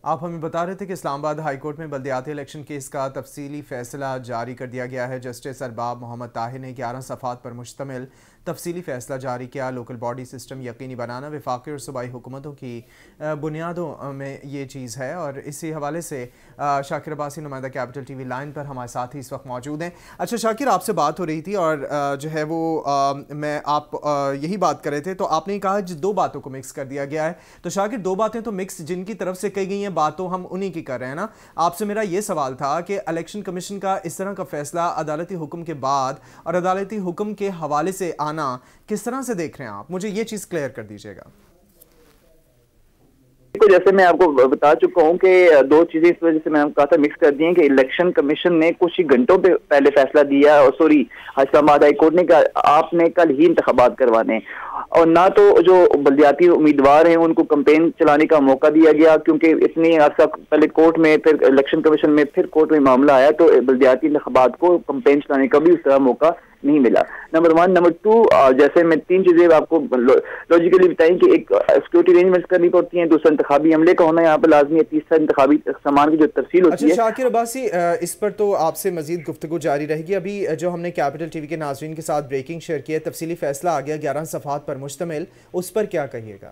آپ ہمیں بتا رہے تھے کہ اسلام آباد ہائی کورٹ میں بلدیاتی الیکشن کیس کا تفصیلی فیصلہ جاری کر دیا گیا ہے۔ جسٹس ارباب محمد طاہر نے 11 صفحات پر مشتمل تفصیلی فیصلہ جاری کیا۔ لوکل باڈی سسٹم یقینی بنانا وفاقی اور صوبائی حکومتوں کی بنیادوں میں یہ چیز ہے، اور اسی حوالے سے شاکر عباسی نمائندہ کیپٹل ٹی وی لائن پر ہمارے ساتھ ہی اس وقت موجود ہیں۔ اچھا شاکر، آپ سے بات ہو رہی تھی اور جو ہے وہ آپ یہی بات کر رہے تھے، تو آپ نے کہا دو باتوں کو مکس کر دیا گیا ہے۔ تو شاکر، دو باتیں تو مکس جن کی طرف سے کہی گئی ہیں باتوں ہم انہی کی کر رہے ہیں نا۔ آپ سے میرا یہ سوال تھا کہ الیکشن کمیشن کا اس طرح کا فیصلہ عدالتی حکم کے بعد اور عدالتی حکم کے حوالے سے آنا کس طرح سے دیکھ رہے ہیں آپ؟ مجھے یہ چیز کلیئر کر دیجیے گا۔ جیسے میں آپ کو بتا چکا ہوں کہ دو چیزیں اس وجہ سے میں نے کہا تھا مکس کر دی ہیں کہ الیکشن کمیشن نے کچھ ہی گھنٹوں پہ پہلے فیصلہ دیا، اور سوری اسلام آباد ہائی کورٹ نے کہا آپ نے کل ہی انتخابات کروانے، اور نہ تو جو بلدیاتی امیدوار ہیں ان کو کمپین چلانے کا موقع دیا گیا، کیونکہ اتنی عرصہ پہلے کورٹ میں پھر الیکشن کمیشن میں پھر کورٹ میں معاملہ آیا تو بلدیاتی انتخابات کو کمپین چلانے کا بھی اس طرح موقع نہیں ملا۔ نمبر 1۔ نمبر 2، جیسے میں تین چیزیں آپ کو لوجیکلی بتائیں کہ ایک سیکورٹی ارینجمنٹس کرنی پڑتی ہیں، دوسرا انتخابی عملے کا ہونا یہاں پہ لازمی ہے، تیسرا انتخابی سامان کی جو ترسیل ہوتی ہے۔ اچھا شاکر عباسی، اس پر تو آپ سے مزید گفتگو جاری رہے گی۔ ابھی جو ہم نے کیپٹل ٹی وی کے ناظرین کے ساتھ بریکنگ شیئر کی ہے، تفصیلی فیصلہ آ گیا 11 صفحات پر مشتمل، اس پر کیا کہیے گا؟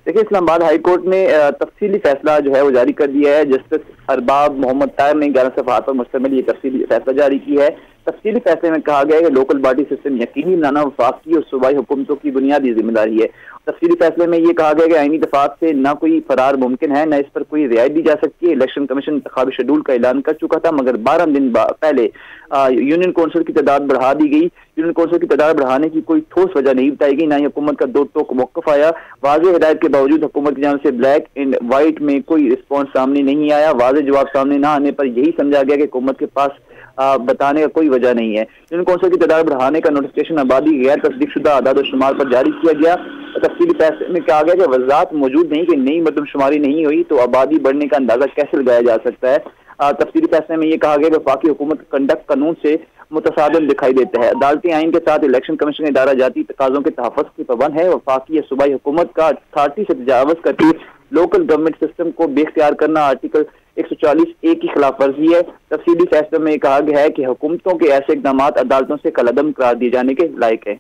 دیکھیں، اسلام آباد ہائی کورٹ نے تفصیلی فیصلہ جو ہے وہ جاری کر دیا ہے۔ جسٹس ارباب محمد طاہر نے 11 صفحات پر مشتمل یہ تفصیلی فیصلہ جاری کیا ہے۔ تفصیلی فیصلے میں کہا گیا ہے کہ لوکل باڈی سسٹم یقینی بنانا وفاقی اور صوبائی حکومتوں کی بنیادی ذمہ داری ہے۔ تفصیلی فیصلے میں یہ کہا گیا کہ آئینی دفعات سے نہ کوئی فرار ممکن ہے، نہ اس پر کوئی رعایت دی جا سکتی ہے۔ الیکشن کمیشن انتخابی شیڈول کا اعلان کر چکا تھا، مگر 12 دن پہلے یونین کونسل کی تعداد بڑھا دی گئی۔ یونین کونسل کی تعداد بڑھانے کی کوئی ٹھوس وجہ نہیں بتائی گئی، نہ ہی حکومت کا دو ٹوک موقف آیا۔ واضح ہدایت کے باوجود حکومت کی جانب سے بلیک اینڈ وائٹ میں کوئی رسپانس سامنے نہیں آیا۔ واضح جواب سامنے نہ آنے پر یہی سمجھا گیا کہ حکومت کے پاس بتانے کا کوئی وجہ نہیں ہے۔ یونین کونسل کی تعداد بڑھانے کا نوٹیفکیشن آبادی غیر تصدیق شدہ اعداد و شمار پر جاری کیا گیا۔ تفصیلی فیصلے میں کہا گیا کہ وضاحت موجود نہیں کہ نئی مردم شماری نہیں ہوئی تو آبادی بڑھنے کا اندازہ کیسے لگایا جا سکتا ہے۔ تفصیلی فیصلے میں یہ کہا گیا کہ وفاقی حکومت کنڈکٹ قانون سے متصادم دکھائی دیتا ہے۔ عدالتی آئین کے ساتھ الیکشن کمیشن ادارہ جاتی تقاضوں کے تحفظ کی پابند ہے۔ وفاقی یا صوبائی حکومت کا اتھارٹی سے تجاوز کر کے لوکل گورنمنٹ سسٹم کو بے اختیار کرنا آرٹیکل 140A کی خلاف ورزی ہے۔ تفصیلی فیصلے میں یہ کہا گیا ہے کہ حکومتوں کے ایسے اقدامات عدالتوں سے کالعدم قرار دیے جانے کے لائق ہیں۔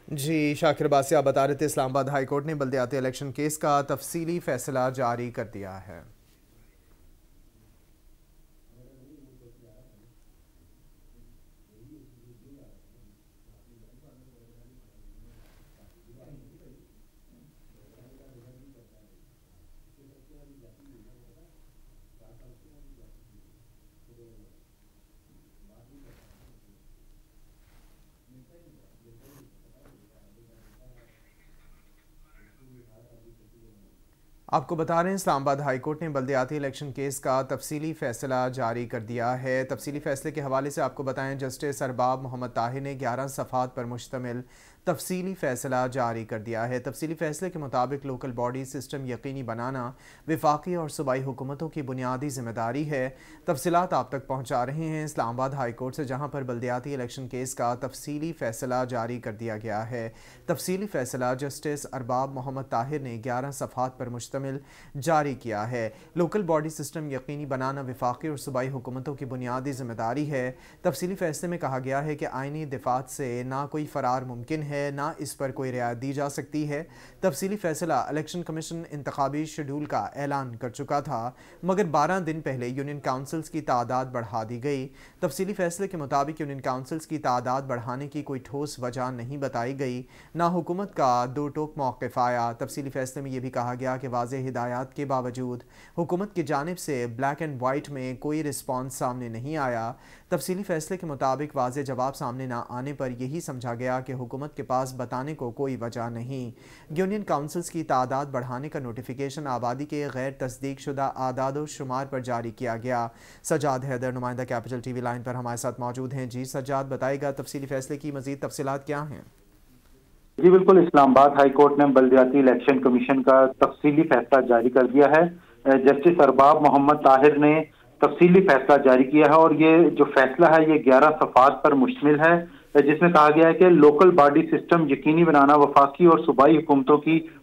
جی شاکر عباسی، آپ بتا رہے تھے اسلام آباد ہائی کورٹ نے بلدیاتی الیکشن کیس کا تفصیلی فیصلہ جاری کر دیا ہے۔ آپ کو بتا رہے ہیں اسلام آباد ہائی کورٹ نے بلدیاتی الیکشن کیس کا تفصیلی فیصلہ جاری کر دیا ہے۔ تفصیلی فیصلے کے حوالے سے آپ کو بتائیں، جسٹس ارباب محمد طاہر نے 11 صفحات پر مشتمل تفصیلی فیصلہ جاری کر دیا ہے۔ تفصیلی فیصلے کے مطابق لوکل باڈی سسٹم یقینی بنانا وفاقی اور صوبائی حکومتوں کی بنیادی ذمہ داری ہے۔ تفصیلات آپ تک پہنچا رہے ہیں اسلام آباد ہائی کورٹ سے، جہاں پر بلدیاتی الیکشن کیس کا تفصیلی فیصلہ جاری کر دیا گیا ہے۔ تفصیلی فیصلہ جسٹس ارباب محمد طاہر نے 11 صفحات پر مشتمل جاری کیا ہے۔ لوکل باڈی سسٹم یقینی بنانا وفاقی اور صوبائی حکومتوں کی بنیادی ذمہ داری ہے۔ تفصیلی فیصلے میں کہا گیا ہے کہ آئینی دفعات سے نہ کوئی فرار ممکن ہے، نہ اس پر کوئی رعایت دی جا سکتی ہے۔ تفصیلی فیصلہ الیکشن کمیشن انتخابی شیڈول کا اعلان کر چکا تھا، مگر 12 دن پہلے یونین کاؤنسلز کی تعداد بڑھا دی گئی۔ تفصیلی فیصلے کے مطابق یونین کاؤنسلز کی تعداد بڑھانے کی کوئی ٹھوس وجہ نہیں بتائی گئی، نہ حکومت کا دو ٹوک موقف آیا۔ تفصیلی فیصلے میں یہ بھی کہا گیا کہ واضح ہدایات کے باوجود حکومت کی جانب سے بلیک اینڈ وائٹ میں کوئی رسپانس سامنے نہیں آیا۔ تفصیلی فیصلے کے مطابق واضح جواب سامنے نہ آنے پر یہی سمجھا گیا کہ حکومت کے پاس بتانے کو کوئی وجہ نہیں۔ یونین کاؤنسلز کی تعداد بڑھانے کا نوٹیفیکیشن آبادی کے غیر تصدیق شدہ اعداد و شمار پر جاری کیا گیا۔ سجاد حیدر نمائندہ کیپٹل ٹی وی لائن پر ہمارے ساتھ موجود ہیں۔ جی سجاد، بتائے گا تفصیلی فیصلے کی مزید تفصیلات کیا ہیں؟ جی بالکل، اسلام آباد ہائی کورٹ نے بلدیاتی الیکشن کمیشن کا تفصیلی فیصلہ جاری کر دیا ہے۔ جسٹس ارباب محمد طاہر نے تفصیلی فیصلہ جاری کیا ہے، اور یہ جو فیصلہ ہے یہ 11 صفحات پر مشتمل ہے، جس میں کہا گیا ہے کہ لوکل باڈی سسٹم یقینی بنانا وفاقی اور صوبائی حکومتوں کی